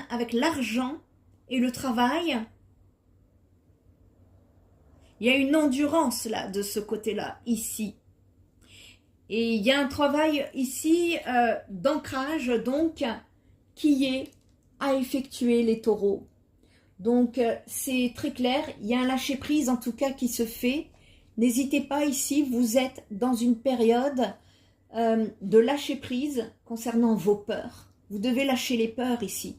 avec l'argent et le travail. Il y a une endurance là, de ce côté-là, ici. Et il y a un travail ici d'ancrage, donc, qui est à effectuer les taureaux. Donc, c'est très clair, il y a un lâcher-prise en tout cas qui se fait. N'hésitez pas ici, vous êtes dans une période de lâcher-prise concernant vos peurs. Vous devez lâcher les peurs ici.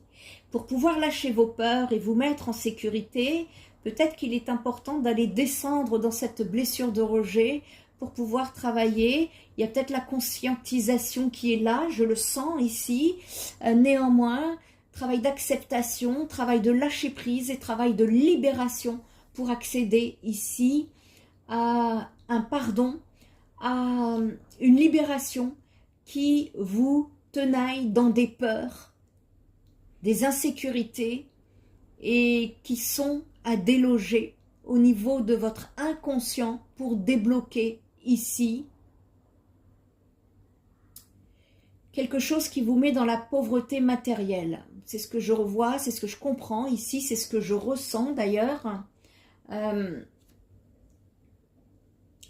Pour pouvoir lâcher vos peurs et vous mettre en sécurité, peut-être qu'il est important d'aller descendre dans cette blessure de rejet pour pouvoir travailler. Il y a peut-être la conscientisation qui est là, je le sens ici. Néanmoins, travail d'acceptation, travail de lâcher prise et travail de libération pour accéder ici à un pardon, à une libération qui vous tenaille dans des peurs, des insécurités et qui sont à déloger au niveau de votre inconscient pour débloquer ici quelque chose qui vous met dans la pauvreté matérielle. C'est ce que je revois, c'est ce que je comprends ici, c'est ce que je ressens d'ailleurs. Elle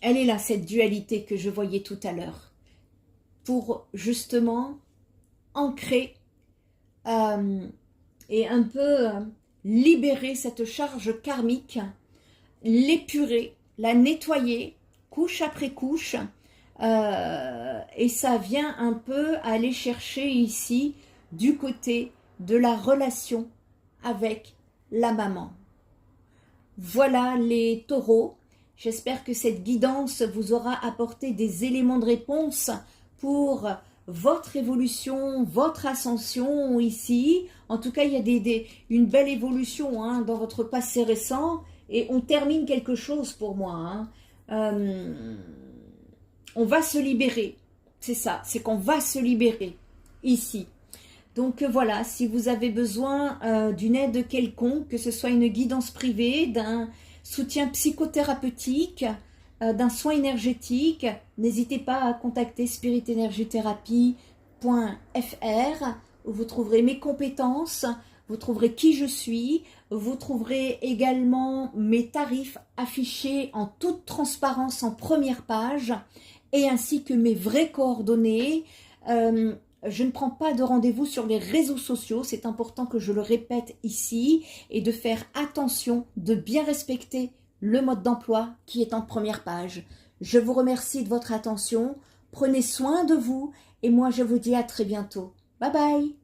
est là, cette dualité que je voyais tout à l'heure, pour justement ancrer et un peu libérer cette charge karmique, l'épurer, la nettoyer, couche après couche, et ça vient un peu aller chercher ici du côté de la relation avec la maman. Voilà les taureaux, j'espère que cette guidance vous aura apporté des éléments de réponse pour votre évolution, votre ascension ici. En tout cas, il y a une belle évolution dans votre passé récent et on termine quelque chose pour moi. On va se libérer, c'est ça, c'est qu'on va se libérer ici. Donc voilà, si vous avez besoin d'une aide quelconque, que ce soit une guidance privée, d'un soutien psychothérapeutique, d'un soin énergétique, n'hésitez pas à contacter spiritenergithérapie.fr où vous trouverez mes compétences, vous trouverez qui je suis, vous trouverez également mes tarifs affichés en toute transparence en première page et ainsi que mes vraies coordonnées. Je ne prends pas de rendez-vous sur les réseaux sociaux, c'est important que je le répète ici, et de faire attention, de bien respecter le mode d'emploi qui est en première page. Je vous remercie de votre attention, prenez soin de vous, et moi je vous dis à très bientôt. Bye bye.